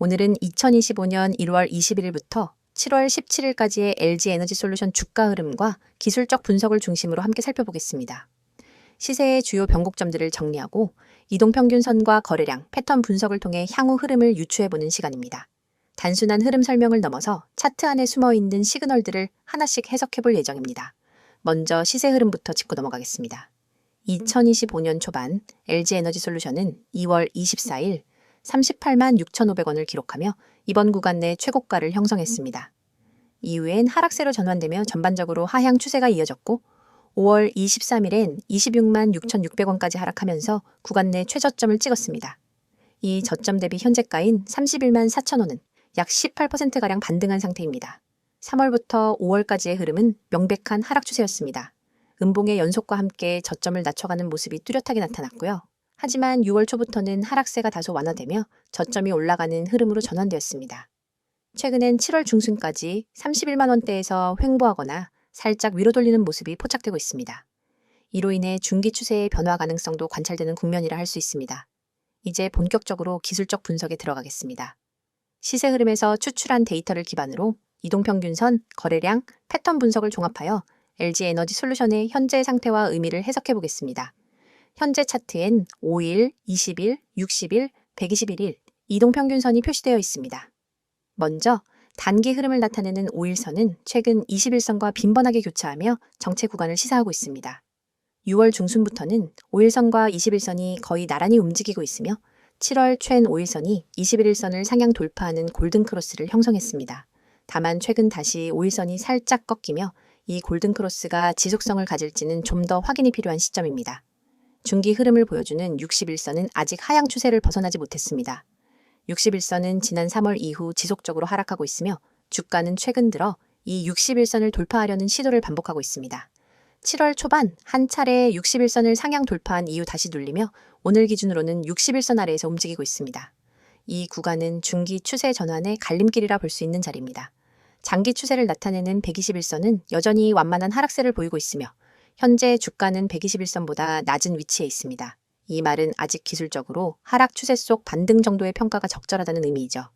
오늘은 2025년 1월 21일부터 7월 17일까지의 LG에너지솔루션 주가 흐름과 기술적 분석을 중심으로 함께 살펴보겠습니다. 시세의 주요 변곡점들을 정리하고 이동평균선과 거래량, 패턴 분석을 통해 향후 흐름을 유추해보는 시간입니다. 단순한 흐름 설명을 넘어서 차트 안에 숨어있는 시그널들을 하나씩 해석해볼 예정입니다. 먼저 시세 흐름부터 짚고 넘어가겠습니다. 2025년 초반 LG에너지솔루션은 2월 24일 38만 6,500원을 기록하며 이번 구간 내 최고가를 형성했습니다. 이후엔 하락세로 전환되며 전반적으로 하향 추세가 이어졌고 5월 23일엔 26만 6,600원까지 하락하면서 구간 내 최저점을 찍었습니다. 이 저점 대비 현재가인 31만 4천원은 약 18%가량 반등한 상태입니다. 3월부터 5월까지의 흐름은 명백한 하락 추세였습니다. 음봉의 연속과 함께 저점을 낮춰가는 모습이 뚜렷하게 나타났고요. 하지만 6월 초부터는 하락세가 다소 완화되며 저점이 올라가는 흐름으로 전환되었습니다. 최근엔 7월 중순까지 31만 원대에서 횡보하거나 살짝 위로 돌리는 모습이 포착되고 있습니다. 이로 인해 중기 추세의 변화 가능성도 관찰되는 국면이라 할 수 있습니다. 이제 본격적으로 기술적 분석에 들어가겠습니다. 시세 흐름에서 추출한 데이터를 기반으로 이동평균선, 거래량, 패턴 분석을 종합하여 LG에너지솔루션의 현재 상태와 의미를 해석해 보겠습니다. 현재 차트엔 5일, 20일, 60일, 121일 이동평균선이 표시되어 있습니다. 먼저 단기 흐름을 나타내는 5일선은 최근 21선과 빈번하게 교차하며 정체 구간을 시사하고 있습니다. 6월 중순부터는 5일선과 21선이 거의 나란히 움직이고 있으며 7월 최근 5일선이 21일선을 상향 돌파하는 골든크로스를 형성했습니다. 다만 최근 다시 5일선이 살짝 꺾이며 이 골든크로스가 지속성을 가질지는 좀 더 확인이 필요한 시점입니다. 중기 흐름을 보여주는 61선은 아직 하향 추세를 벗어나지 못했습니다. 61선은 지난 3월 이후 지속적으로 하락하고 있으며 주가는 최근 들어 이 61선을 돌파하려는 시도를 반복하고 있습니다. 7월 초반 한 차례 61선을 상향 돌파한 이후 다시 눌리며 오늘 기준으로는 61선 아래에서 움직이고 있습니다. 이 구간은 중기 추세 전환의 갈림길이라 볼 수 있는 자리입니다. 장기 추세를 나타내는 121선은 여전히 완만한 하락세를 보이고 있으며 현재 주가는 121선보다 낮은 위치에 있습니다. 이 말은 아직 기술적으로 하락 추세 속 반등 정도의 평가가 적절하다는 의미이죠.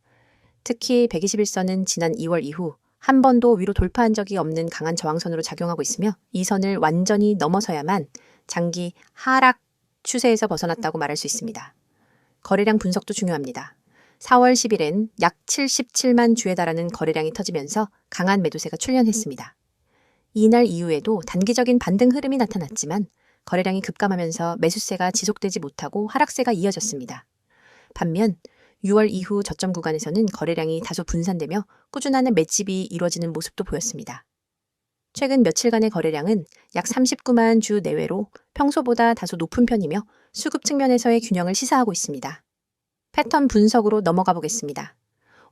특히 121선은 지난 2월 이후 한 번도 위로 돌파한 적이 없는 강한 저항선으로 작용하고 있으며 이 선을 완전히 넘어서야만 장기 하락 추세에서 벗어났다고 말할 수 있습니다. 거래량 분석도 중요합니다. 4월 10일엔 약 77만 주에 달하는 거래량이 터지면서 강한 매도세가 출현했습니다. 이날 이후에도 단기적인 반등 흐름이 나타났지만 거래량이 급감하면서 매수세가 지속되지 못하고 하락세가 이어졌습니다. 반면 6월 이후 저점 구간에서는 거래량이 다소 분산되며 꾸준한 맷집이 이루어지는 모습도 보였습니다. 최근 며칠간의 거래량은 약 39만 주 내외로 평소보다 다소 높은 편이며 수급 측면에서의 균형을 시사하고 있습니다. 패턴 분석으로 넘어가 보겠습니다.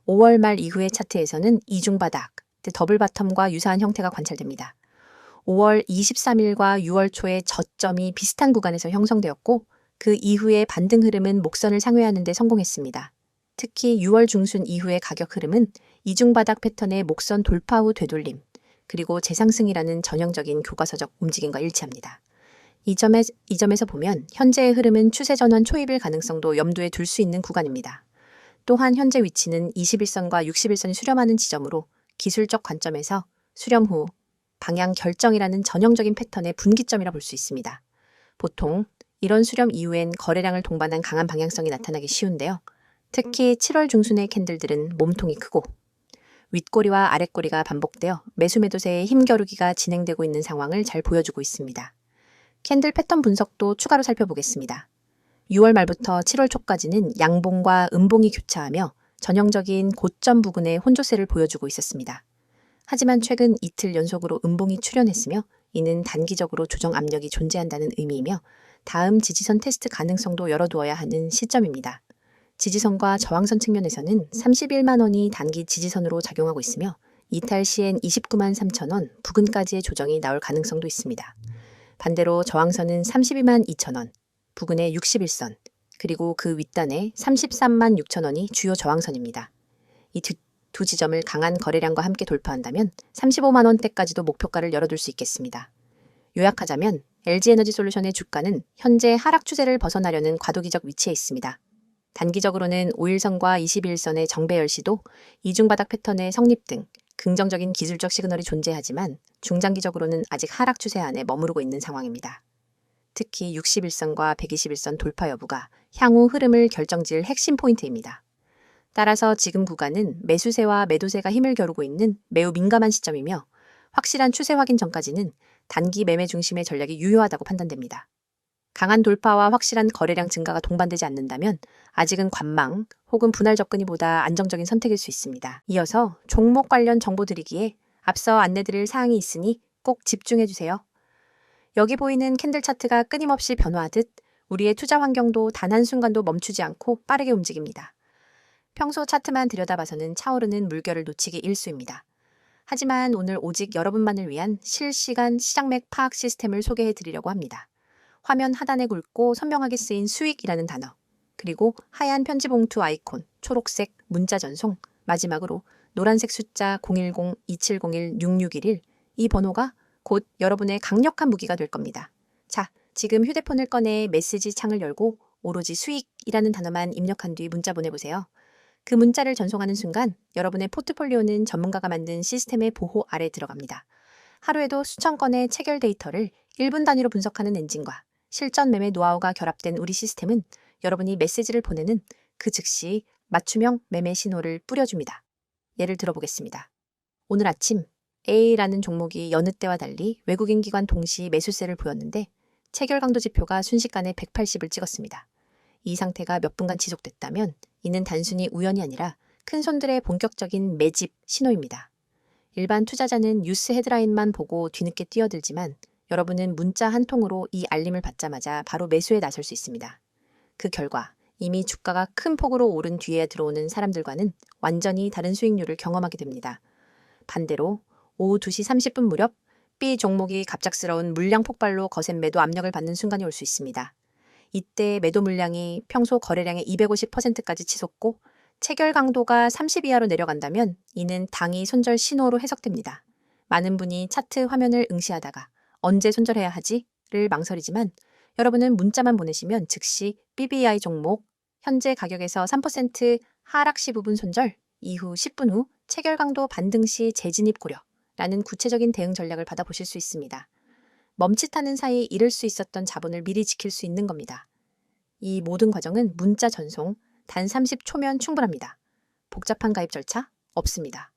5월 말 이후의 차트에서는 이중바닥, 더블 바텀과 유사한 형태가 관찰됩니다. 5월 23일과 6월 초의 저점이 비슷한 구간에서 형성되었고 그 이후의 반등 흐름은 목선을 상회하는 데 성공했습니다. 특히 6월 중순 이후의 가격 흐름은 이중바닥 패턴의 목선 돌파 후 되돌림, 그리고 재상승이라는 전형적인 교과서적 움직임과 일치합니다. 이 점에서 보면 현재의 흐름은 추세 전환 초입일 가능성도 염두에 둘 수 있는 구간입니다. 또한 현재 위치는 21선과 61선이 수렴하는 지점으로 기술적 관점에서 수렴 후 방향 결정이라는 전형적인 패턴의 분기점이라 볼 수 있습니다. 보통 이런 수렴 이후엔 거래량을 동반한 강한 방향성이 나타나기 쉬운데요. 특히 7월 중순의 캔들들은 몸통이 크고 윗꼬리와 아랫꼬리가 반복되어 매수 매도세의 힘겨루기가 진행되고 있는 상황을 잘 보여주고 있습니다. 캔들 패턴 분석도 추가로 살펴보겠습니다. 6월 말부터 7월 초까지는 양봉과 음봉이 교차하며 전형적인 고점 부근의 혼조세를 보여주고 있었습니다. 하지만 최근 이틀 연속으로 음봉이 출현했으며 이는 단기적으로 조정 압력이 존재한다는 의미이며 다음 지지선 테스트 가능성도 열어두어야 하는 시점입니다. 지지선과 저항선 측면에서는 31만 원이 단기 지지선으로 작용하고 있으며 이탈 시엔 29만 3천 원 부근까지의 조정이 나올 가능성도 있습니다. 반대로 저항선은 32만 2천 원, 부근의 61선, 그리고 그 윗단에 33만 6천 원이 주요 저항선입니다. 이 두 지점을 강한 거래량과 함께 돌파한다면 35만 원대까지도 목표가를 열어둘 수 있겠습니다. 요약하자면 LG에너지솔루션의 주가는 현재 하락 추세를 벗어나려는 과도기적 위치에 있습니다. 단기적으로는 5일선과 21일선의 정배열 시도, 이중바닥 패턴의 성립 등 긍정적인 기술적 시그널이 존재하지만 중장기적으로는 아직 하락 추세 안에 머무르고 있는 상황입니다. 특히 60일선과 120일선 돌파 여부가 향후 흐름을 결정지을 핵심 포인트입니다. 따라서 지금 구간은 매수세와 매도세가 힘을 겨루고 있는 매우 민감한 시점이며 확실한 추세 확인 전까지는 단기 매매 중심의 전략이 유효하다고 판단됩니다. 강한 돌파와 확실한 거래량 증가가 동반되지 않는다면 아직은 관망 혹은 분할 접근이 보다 안정적인 선택일 수 있습니다. 이어서 종목 관련 정보 드리기에 앞서 안내드릴 사항이 있으니 꼭 집중해주세요. 여기 보이는 캔들 차트가 끊임없이 변화하듯 우리의 투자 환경도 단 한순간도 멈추지 않고 빠르게 움직입니다. 평소 차트만 들여다봐서는 차오르는 물결을 놓치기 일쑤입니다. 하지만 오늘 오직 여러분만을 위한 실시간 시장맥 파악 시스템을 소개해 드리려고 합니다. 화면 하단에 굵고 선명하게 쓰인 수익이라는 단어, 그리고 하얀 편지 봉투 아이콘, 초록색 문자 전송, 마지막으로 노란색 숫자 010-2701-6611, 이 번호가 곧 여러분의 강력한 무기가 될 겁니다. 자, 지금 휴대폰을 꺼내 메시지 창을 열고 오로지 수익이라는 단어만 입력한 뒤 문자 보내보세요. 그 문자를 전송하는 순간 여러분의 포트폴리오는 전문가가 만든 시스템의 보호 아래 들어갑니다. 하루에도 수천 건의 체결 데이터를 1분 단위로 분석하는 엔진과 실전 매매 노하우가 결합된 우리 시스템은 여러분이 메시지를 보내는 그 즉시 맞춤형 매매 신호를 뿌려줍니다. 예를 들어보겠습니다. 오늘 아침 A라는 종목이 여느 때와 달리 외국인 기관 동시 매수세를 보였는데 체결 강도 지표가 순식간에 180을 찍었습니다. 이 상태가 몇 분간 지속됐다면 이는 단순히 우연이 아니라 큰 손들의 본격적인 매집 신호입니다. 일반 투자자는 뉴스 헤드라인만 보고 뒤늦게 뛰어들지만 여러분은 문자 한 통으로 이 알림을 받자마자 바로 매수에 나설 수 있습니다. 그 결과 이미 주가가 큰 폭으로 오른 뒤에 들어오는 사람들과는 완전히 다른 수익률을 경험하게 됩니다. 반대로 오후 2시 30분 무렵 B 종목이 갑작스러운 물량 폭발로 거센 매도 압력을 받는 순간이 올 수 있습니다. 이때 매도 물량이 평소 거래량의 250%까지 치솟고 체결 강도가 30 이하로 내려간다면 이는 당이 손절 신호로 해석됩니다. 많은 분이 차트 화면을 응시하다가 언제 손절해야 하지?를 망설이지만 여러분은 문자만 보내시면 즉시 BBI 종목 현재 가격에서 3% 하락 시 부분 손절, 이후 10분 후 체결 강도 반등 시 재진입 고려라는 구체적인 대응 전략을 받아보실 수 있습니다. 멈칫하는 사이 잃을 수 있었던 자본을 미리 지킬 수 있는 겁니다. 이 모든 과정은 문자 전송 단 30초면 충분합니다. 복잡한 가입 절차 없습니다.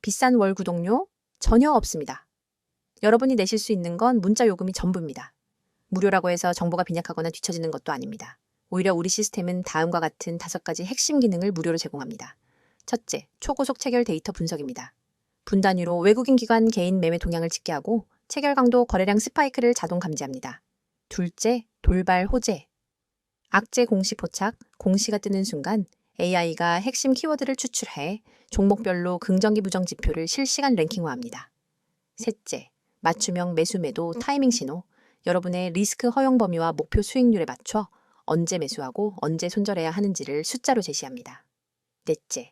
비싼 월 구독료 전혀 없습니다. 여러분이 내실 수 있는 건 문자 요금이 전부입니다. 무료라고 해서 정보가 빈약하거나 뒤처지는 것도 아닙니다. 오히려 우리 시스템은 다음과 같은 5가지 핵심 기능을 무료로 제공합니다. 첫째, 초고속 체결 데이터 분석입니다. 분 단위로 외국인 기관 개인 매매 동향을 집계하고 체결 강도 거래량 스파이크를 자동 감지합니다. 둘째, 돌발 호재. 악재 공시 포착, 공시가 뜨는 순간 AI가 핵심 키워드를 추출해 종목별로 긍정기 부정 지표를 실시간 랭킹화합니다. 셋째, 맞춤형 매수 매도 타이밍 신호. 여러분의 리스크 허용 범위와 목표 수익률에 맞춰 언제 매수하고 언제 손절해야 하는지를 숫자로 제시합니다. 넷째,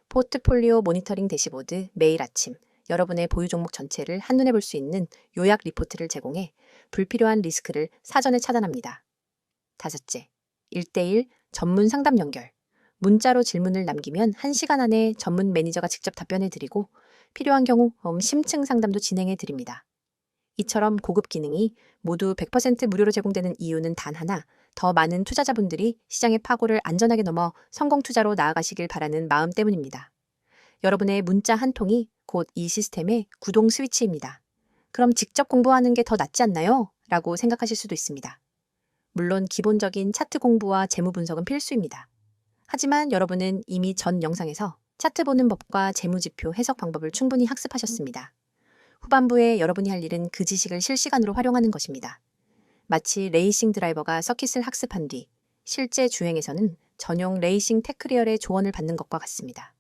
포트폴리오 모니터링 대시보드 매일 아침 여러분의 보유 종목 전체를 한눈에 볼 수 있는 요약 리포트를 제공해 불필요한 리스크를 사전에 차단합니다. 다섯째, 1대1 전문 상담 연결. 문자로 질문을 남기면 1시간 안에 전문 매니저가 직접 답변해 드리고 필요한 경우 심층 상담도 진행해 드립니다. 이처럼 고급 기능이 모두 100% 무료로 제공되는 이유는 단 하나, 더 많은 투자자분들이 시장의 파고를 안전하게 넘어 성공 투자로 나아가시길 바라는 마음 때문입니다. 여러분의 문자 한 통이 곧 이 시스템의 구동 스위치입니다. 그럼 직접 공부하는 게 더 낫지 않나요? 라고 생각하실 수도 있습니다. 물론 기본적인 차트 공부와 재무 분석은 필수입니다. 하지만 여러분은 이미 전 영상에서 차트 보는 법과 재무지표 해석 방법을 충분히 학습하셨습니다. 후반부에 여러분이 할 일은 그 지식을 실시간으로 활용하는 것입니다. 마치 레이싱 드라이버가 서킷을 학습한 뒤 실제 주행에서는 전용 레이싱 테크리얼의 조언을 받는 것과 같습니다.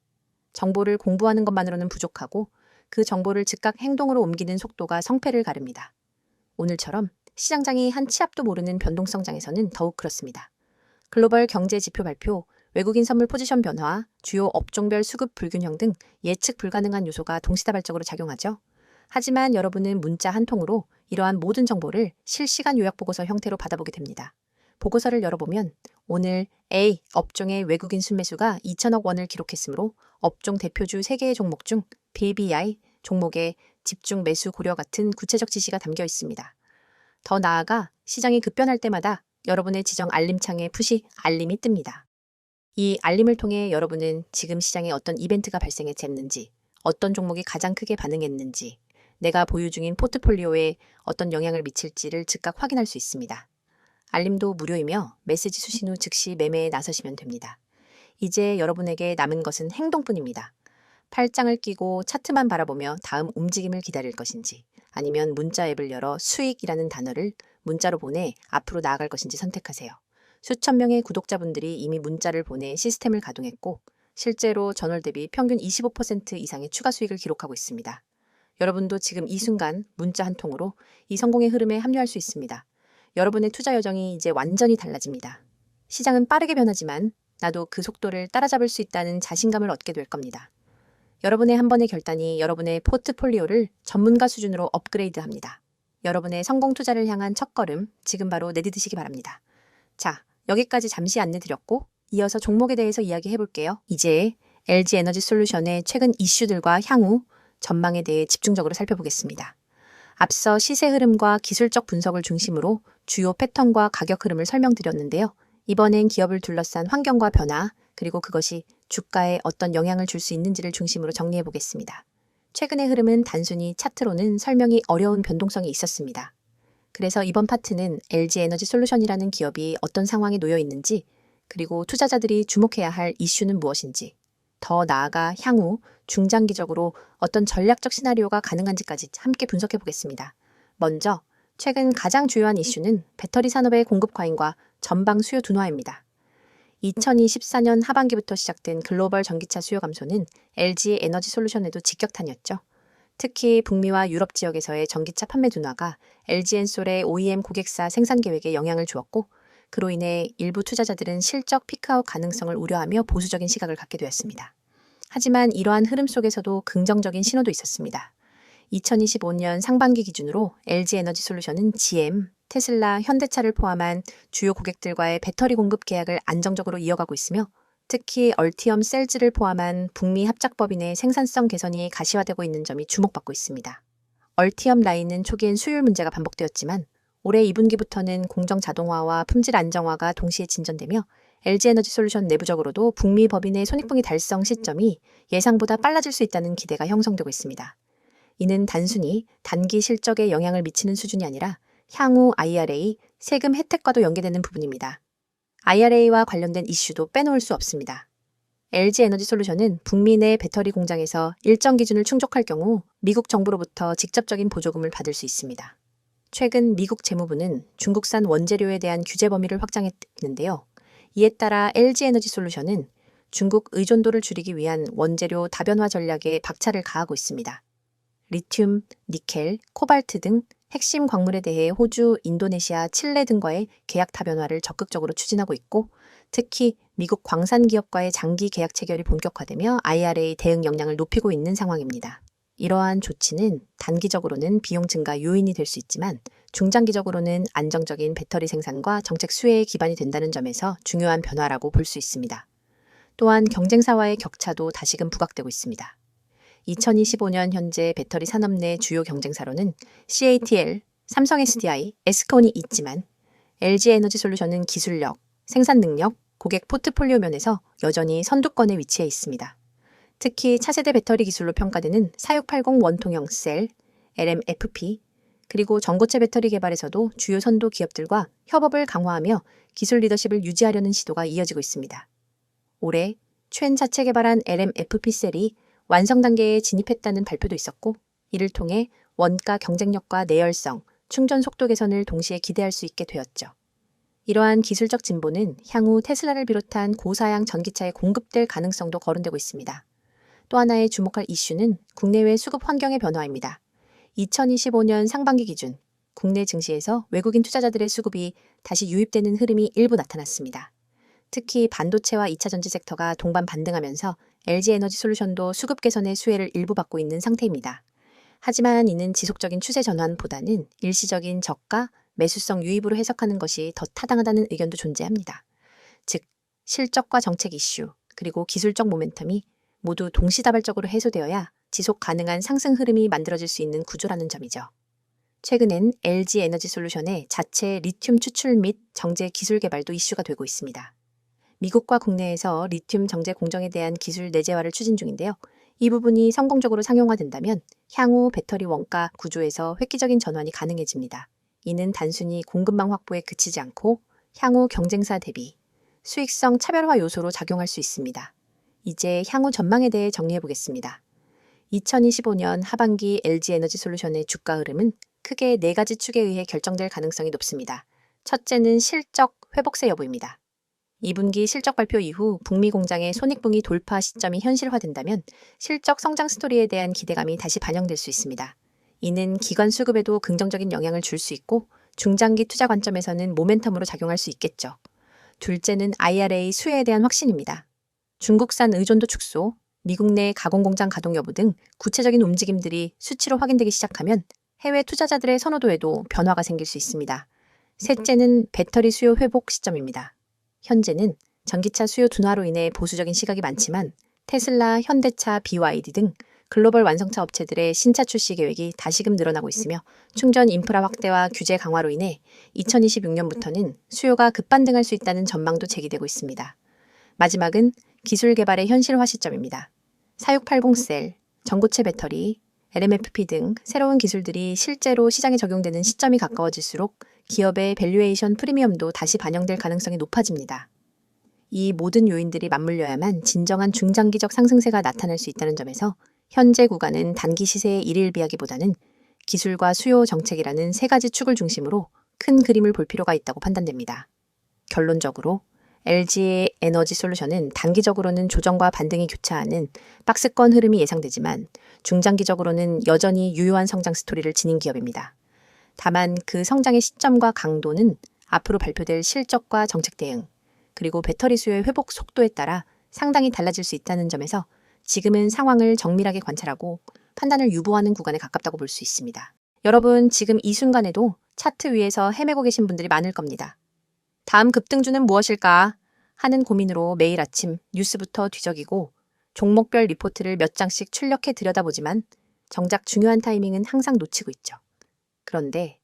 정보를 공부하는 것만으로는 부족하고 그 정보를 즉각 행동으로 옮기는 속도가 성패를 가릅니다. 오늘처럼 시장장이 한 치 앞도 모르는 변동성장에서는 더욱 그렇습니다. 글로벌 경제 지표 발표, 외국인 선물 포지션 변화, 주요 업종별 수급 불균형 등 예측 불가능한 요소가 동시다발적으로 작용하죠. 하지만 여러분은 문자 한 통으로 이러한 모든 정보를 실시간 요약 보고서 형태로 받아보게 됩니다. 보고서를 열어보면 오늘 A 업종의 외국인 순매수가 2천억 원을 기록했으므로 업종 대표주 3개의 종목 중 BBI 종목의 집중 매수 고려 같은 구체적 지시가 담겨 있습니다. 더 나아가 시장이 급변할 때마다 여러분의 지정 알림창에 푸시 알림이 뜹니다. 이 알림을 통해 여러분은 지금 시장에 어떤 이벤트가 발생했는지, 어떤 종목이 가장 크게 반응했는지, 내가 보유 중인 포트폴리오에 어떤 영향을 미칠지를 즉각 확인할 수 있습니다. 알림도 무료이며 메시지 수신 후 즉시 매매에 나서시면 됩니다. 이제 여러분에게 남은 것은 행동뿐입니다. 팔짱을 끼고 차트만 바라보며 다음 움직임을 기다릴 것인지, 아니면 문자 앱을 열어 수익이라는 단어를 문자로 보내 앞으로 나아갈 것인지 선택하세요. 수천 명의 구독자분들이 이미 문자를 보내 시스템을 가동했고 실제로 전월 대비 평균 25% 이상의 추가 수익을 기록하고 있습니다. 여러분도 지금 이 순간 문자 한 통으로 이 성공의 흐름에 합류할 수 있습니다. 여러분의 투자 여정이 이제 완전히 달라집니다. 시장은 빠르게 변하지만 나도 그 속도를 따라잡을 수 있다는 자신감을 얻게 될 겁니다. 여러분의 한 번의 결단이 여러분의 포트폴리오를 전문가 수준으로 업그레이드합니다. 여러분의 성공 투자를 향한 첫걸음 지금 바로 내디디시기 바랍니다. 자, 여기까지 잠시 안내드렸고 이어서 종목에 대해서 이야기해 볼게요. 이제 LG에너지솔루션의 최근 이슈들과 향후 전망에 대해 집중적으로 살펴보겠습니다. 앞서 시세 흐름과 기술적 분석을 중심으로 주요 패턴과 가격 흐름을 설명드렸는데요. 이번엔 기업을 둘러싼 환경과 변화, 그리고 그것이 주가에 어떤 영향을 줄 수 있는지를 중심으로 정리해 보겠습니다. 최근의 흐름은 단순히 차트로는 설명이 어려운 변동성이 있었습니다. 그래서 이번 파트는 LG에너지솔루션이라는 기업이 어떤 상황에 놓여 있는지, 그리고 투자자들이 주목해야 할 이슈는 무엇인지, 더 나아가 향후 중장기적으로 어떤 전략적 시나리오가 가능한지까지 함께 분석해 보겠습니다. 먼저 최근 가장 주요한 이슈는 배터리 산업의 공급 과잉과 전방 수요 둔화입니다. 2024년 하반기부터 시작된 글로벌 전기차 수요 감소는 LG 에너지솔루션에도 직격탄이었죠. 특히 북미와 유럽 지역에서의 전기차 판매 둔화가 LG엔솔의 OEM 고객사 생산 계획에 영향을 주었고, 그로 인해 일부 투자자들은 실적 피크아웃 가능성을 우려하며 보수적인 시각을 갖게 되었습니다. 하지만 이러한 흐름 속에서도 긍정적인 신호도 있었습니다. 2025년 상반기 기준으로 LG에너지솔루션은 GM, 테슬라, 현대차를 포함한 주요 고객들과의 배터리 공급 계약을 안정적으로 이어가고 있으며, 특히 얼티엄 셀즈를 포함한 북미 합작법인의 생산성 개선이 가시화되고 있는 점이 주목받고 있습니다. 얼티엄 라인은 초기엔 수율 문제가 반복되었지만 올해 2분기부터는 공정 자동화와 품질 안정화가 동시에 진전되며 LG에너지솔루션 내부적으로도 북미 법인의 손익분기 달성 시점이 예상보다 빨라질 수 있다는 기대가 형성되고 있습니다. 이는 단순히 단기 실적에 영향을 미치는 수준이 아니라 향후 IRA, 세금 혜택과도 연계되는 부분입니다. IRA와 관련된 이슈도 빼놓을 수 없습니다. LG에너지솔루션은 북미 내 배터리 공장에서 일정 기준을 충족할 경우 미국 정부로부터 직접적인 보조금을 받을 수 있습니다. 최근 미국 재무부는 중국산 원재료에 대한 규제 범위를 확장했는데요. 이에 따라 LG에너지솔루션은 중국 의존도를 줄이기 위한 원재료 다변화 전략에 박차를 가하고 있습니다. 리튬, 니켈, 코발트 등 핵심 광물에 대해 호주, 인도네시아, 칠레 등과의 계약 다변화를 적극적으로 추진하고 있고, 특히 미국 광산 기업과의 장기 계약 체결이 본격화되며 IRA 대응 역량을 높이고 있는 상황입니다. 이러한 조치는 단기적으로는 비용 증가 요인이 될 수 있지만 중장기적으로는 안정적인 배터리 생산과 정책 수혜에 기반이 된다는 점에서 중요한 변화라고 볼 수 있습니다. 또한 경쟁사와의 격차도 다시금 부각되고 있습니다. 2025년 현재 배터리 산업 내 주요 경쟁사로는 CATL, 삼성 SDI, 에스콘이 있지만 LG에너지솔루션은 기술력, 생산 능력, 고객 포트폴리오 면에서 여전히 선두권에 위치해 있습니다. 특히 차세대 배터리 기술로 평가되는 4680 원통형 셀, LMFP, 그리고 전고체 배터리 개발에서도 주요 선도 기업들과 협업을 강화하며 기술 리더십을 유지하려는 시도가 이어지고 있습니다. 올해 최근 자체 개발한 LMFP 셀이 완성 단계에 진입했다는 발표도 있었고, 이를 통해 원가 경쟁력과 내열성, 충전 속도 개선을 동시에 기대할 수 있게 되었죠. 이러한 기술적 진보는 향후 테슬라를 비롯한 고사양 전기차에 공급될 가능성도 거론되고 있습니다. 또 하나의 주목할 이슈는 국내외 수급 환경의 변화입니다. 2025년 상반기 기준 국내 증시에서 외국인 투자자들의 수급이 다시 유입되는 흐름이 일부 나타났습니다. 특히 반도체와 2차 전지 섹터가 동반 반등하면서 LG에너지솔루션도 수급 개선의 수혜를 일부 받고 있는 상태입니다. 하지만 이는 지속적인 추세 전환보다는 일시적인 저가, 매수성 유입으로 해석하는 것이 더 타당하다는 의견도 존재합니다. 즉 실적과 정책 이슈, 그리고 기술적 모멘텀이 모두 동시다발적으로 해소되어야 지속 가능한 상승 흐름이 만들어질 수 있는 구조라는 점이죠. 최근엔 LG 에너지솔루션의 자체 리튬 추출 및 정제 기술 개발도 이슈가 되고 있습니다. 미국과 국내에서 리튬 정제 공정에 대한 기술 내재화를 추진 중인데요. 이 부분이 성공적으로 상용화된다면 향후 배터리 원가 구조에서 획기적인 전환이 가능해집니다. 이는 단순히 공급망 확보에 그치지 않고 향후 경쟁사 대비 수익성 차별화 요소로 작용할 수 있습니다. 이제 향후 전망에 대해 정리해 보겠습니다. 2025년 하반기 LG에너지솔루션의 주가 흐름은 크게 4가지 축에 의해 결정될 가능성이 높습니다. 첫째는 실적 회복세 여부입니다. 2분기 실적 발표 이후 북미 공장의 손익분기 돌파 시점이 현실화된다면 실적 성장 스토리에 대한 기대감이 다시 반영될 수 있습니다. 이는 기관 수급에도 긍정적인 영향을 줄 수 있고 중장기 투자 관점에서는 모멘텀으로 작용할 수 있겠죠. 둘째는 IRA 수혜에 대한 확신입니다. 중국산 의존도 축소, 미국 내 가공공장 가동 여부 등 구체적인 움직임들이 수치로 확인되기 시작하면 해외 투자자들의 선호도에도 변화가 생길 수 있습니다. 셋째는 배터리 수요 회복 시점입니다. 현재는 전기차 수요 둔화로 인해 보수적인 시각이 많지만 테슬라, 현대차, BYD 등 글로벌 완성차 업체들의 신차 출시 계획이 다시금 늘어나고 있으며 충전 인프라 확대와 규제 강화로 인해 2026년부터는 수요가 급반등할 수 있다는 전망도 제기되고 있습니다. 마지막은 기술 개발의 현실화 시점입니다. 4680셀, 전고체 배터리, LMFP 등 새로운 기술들이 실제로 시장에 적용되는 시점이 가까워질수록 기업의 밸류에이션 프리미엄도 다시 반영될 가능성이 높아집니다. 이 모든 요인들이 맞물려야만 진정한 중장기적 상승세가 나타날 수 있다는 점에서 현재 구간은 단기 시세의 일일비하기보다는 기술과 수요 정책이라는 3가지 축을 중심으로 큰 그림을 볼 필요가 있다고 판단됩니다. 결론적으로 LG의 에너지솔루션은 단기적으로는 조정과 반등이 교차하는 박스권 흐름이 예상되지만 중장기적으로는 여전히 유효한 성장 스토리를 지닌 기업입니다. 다만 그 성장의 시점과 강도는 앞으로 발표될 실적과 정책 대응, 그리고 배터리 수요의 회복 속도에 따라 상당히 달라질 수 있다는 점에서 지금은 상황을 정밀하게 관찰하고 판단을 유보하는 구간에 가깝다고 볼 수 있습니다. 여러분, 지금 이 순간에도 차트 위에서 헤매고 계신 분들이 많을 겁니다. 다음 급등주는 무엇일까 하는 고민으로 매일 아침 뉴스부터 뒤적이고 종목별 리포트를 몇 장씩 출력해 들여다보지만 정작 중요한 타이밍은 항상 놓치고 있죠. 그런데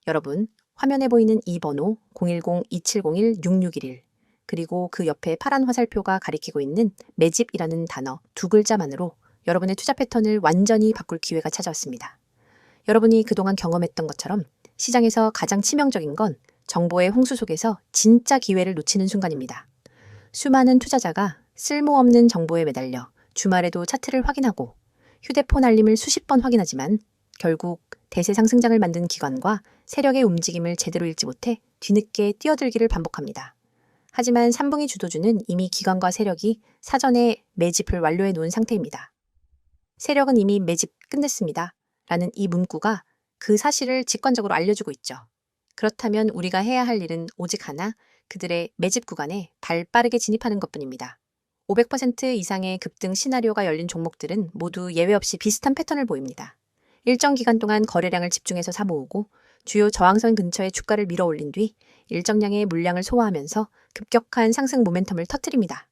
여러분, 화면에 보이는 이 번호 010-2701-6611 그리고 그 옆에 파란 화살표가 가리키고 있는 매집이라는 단어 2글자만으로 여러분의 투자 패턴을 완전히 바꿀 기회가 찾아왔습니다. 여러분이 그동안 경험했던 것처럼 시장에서 가장 치명적인 건 정보의 홍수 속에서 진짜 기회를 놓치는 순간입니다. 수많은 투자자가 쓸모없는 정보에 매달려 주말에도 차트를 확인하고 휴대폰 알림을 수십 번 확인하지만 결국 대세 상승장을 만든 기관과 세력의 움직임을 제대로 읽지 못해 뒤늦게 뛰어들기를 반복합니다. 하지만 3분기 주도주는 이미 기관과 세력이 사전에 매집을 완료해 놓은 상태입니다. 세력은 이미 매집 끝냈습니다. 라는 이 문구가 그 사실을 직관적으로 알려주고 있죠. 그렇다면 우리가 해야 할 일은 오직 하나, 그들의 매집 구간에 발 빠르게 진입하는 것뿐입니다. 500% 이상의 급등 시나리오가 열린 종목들은 모두 예외 없이 비슷한 패턴을 보입니다. 일정 기간 동안 거래량을 집중해서 사모으고 주요 저항선 근처에 주가를 밀어 올린 뒤 일정량의 물량을 소화하면서 급격한 상승 모멘텀을 터뜨립니다.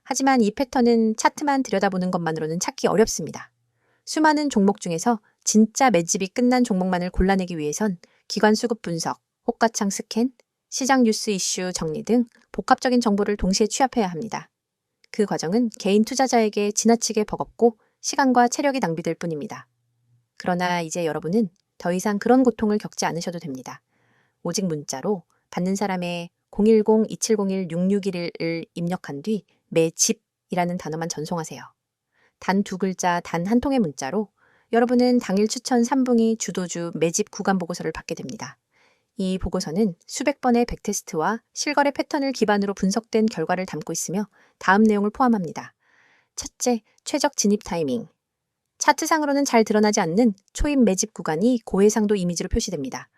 하지만 이 패턴은 차트만 들여다보는 것만으로는 찾기 어렵습니다. 수많은 종목 중에서 진짜 매집이 끝난 종목만을 골라내기 위해선 기관 수급 분석, 호가창 스캔, 시장 뉴스 이슈 정리 등 복합적인 정보를 동시에 취합해야 합니다. 그 과정은 개인 투자자에게 지나치게 버겁고 시간과 체력이 낭비될 뿐입니다. 그러나 이제 여러분은 더 이상 그런 고통을 겪지 않으셔도 됩니다. 오직 문자로 받는 사람의 010-2701-6611을 입력한 뒤 매집이라는 단어만 전송하세요. 단 2글자, 단 한 통의 문자로 여러분은 당일 추천 3분기 주도주 매집 구간 보고서를 받게 됩니다. 이 보고서는 수백 번의 백테스트와 실거래 패턴을 기반으로 분석된 결과를 담고 있으며 다음 내용을 포함합니다. 첫째, 최적 진입 타이밍. 차트상으로는 잘 드러나지 않는 초입 매집 구간이 고해상도 이미지로 표시됩니다.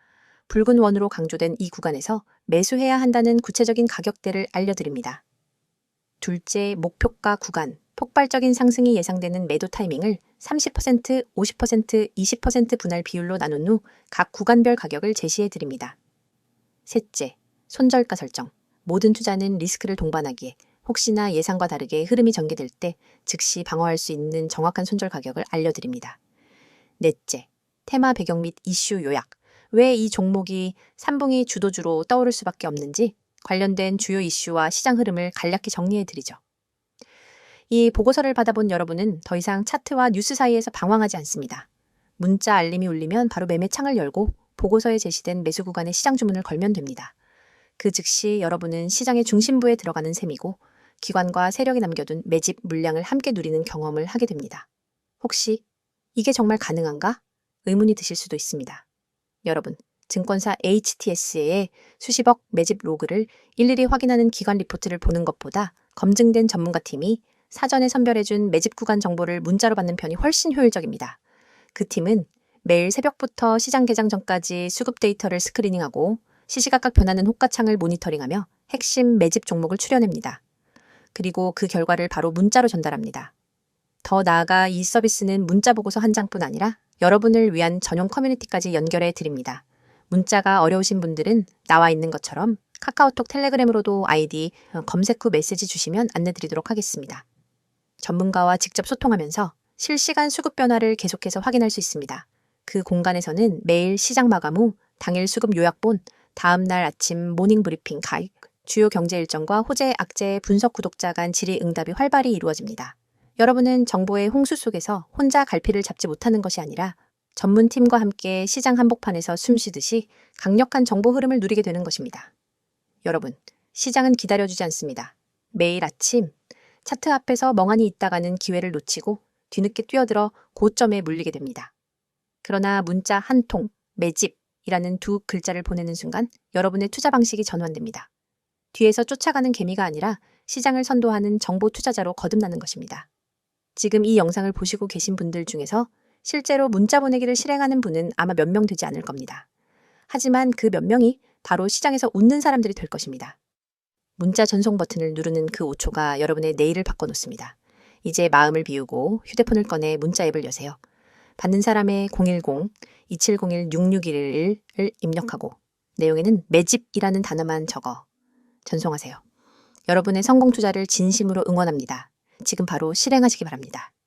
붉은 원으로 강조된 이 구간에서 매수해야 한다는 구체적인 가격대를 알려드립니다. 둘째, 목표가 구간. 폭발적인 상승이 예상되는 매도 타이밍을 30%, 50%, 20% 분할 비율로 나눈 후 각 구간별 가격을 제시해 드립니다. 셋째, 손절가 설정. 모든 투자는 리스크를 동반하기에 혹시나 예상과 다르게 흐름이 전개될 때 즉시 방어할 수 있는 정확한 손절 가격을 알려드립니다. 넷째, 테마 배경 및 이슈 요약. 왜 이 종목이 3분기 주도주로 떠오를 수밖에 없는지 관련된 주요 이슈와 시장 흐름을 간략히 정리해드리죠. 이 보고서를 받아본 여러분은 더 이상 차트와 뉴스 사이에서 방황하지 않습니다. 문자 알림이 울리면 바로 매매 창을 열고 보고서에 제시된 매수 구간의 시장 주문을 걸면 됩니다. 그 즉시 여러분은 시장의 중심부에 들어가는 셈이고 기관과 세력이 남겨둔 매집 물량을 함께 누리는 경험을 하게 됩니다. 혹시 이게 정말 가능한가? 의문이 드실 수도 있습니다. 여러분, 증권사 HTS의 수십억 매집 로그를 일일이 확인하는 기관 리포트를 보는 것보다 검증된 전문가팀이 사전에 선별해준 매집 구간 정보를 문자로 받는 편이 훨씬 효율적입니다. 그 팀은 매일 새벽부터 시장 개장 전까지 수급 데이터를 스크리닝하고 시시각각 변하는 호가창을 모니터링하며 핵심 매집 종목을 추려냅니다. 그리고 그 결과를 바로 문자로 전달합니다. 더 나아가 이 서비스는 문자 보고서 한 장뿐 아니라 여러분을 위한 전용 커뮤니티까지 연결해 드립니다. 문자가 어려우신 분들은 나와 있는 것처럼 카카오톡 텔레그램으로도 아이디 검색 후 메시지 주시면 안내드리도록 하겠습니다. 전문가와 직접 소통하면서 실시간 수급 변화를 계속해서 확인할 수 있습니다. 그 공간에서는 매일 시장 마감 후 당일 수급 요약본, 다음날 아침 모닝 브리핑 가입, 주요 경제 일정과 호재, 악재, 분석 구독자 간 질의응답이 활발히 이루어집니다. 여러분은 정보의 홍수 속에서 혼자 갈피를 잡지 못하는 것이 아니라 전문팀과 함께 시장 한복판에서 숨쉬듯이 강력한 정보 흐름을 누리게 되는 것입니다. 여러분, 시장은 기다려주지 않습니다. 매일 아침 차트 앞에서 멍하니 있다가는 기회를 놓치고 뒤늦게 뛰어들어 고점에 물리게 됩니다. 그러나 문자 한 통, 매집이라는 두 글자를 보내는 순간 여러분의 투자 방식이 전환됩니다. 뒤에서 쫓아가는 개미가 아니라 시장을 선도하는 정보 투자자로 거듭나는 것입니다. 지금 이 영상을 보시고 계신 분들 중에서 실제로 문자 보내기를 실행하는 분은 아마 몇 명 되지 않을 겁니다. 하지만 그 몇 명이 바로 시장에서 웃는 사람들이 될 것입니다. 문자 전송 버튼을 누르는 그 5초가 여러분의 내일을 바꿔놓습니다. 이제 마음을 비우고 휴대폰을 꺼내 문자 앱을 여세요. 받는 사람의 010-2701-6611을 입력하고 내용에는 매집이라는 단어만 적어 전송하세요. 여러분의 성공 투자를 진심으로 응원합니다. 지금 바로 실행하시기 바랍니다.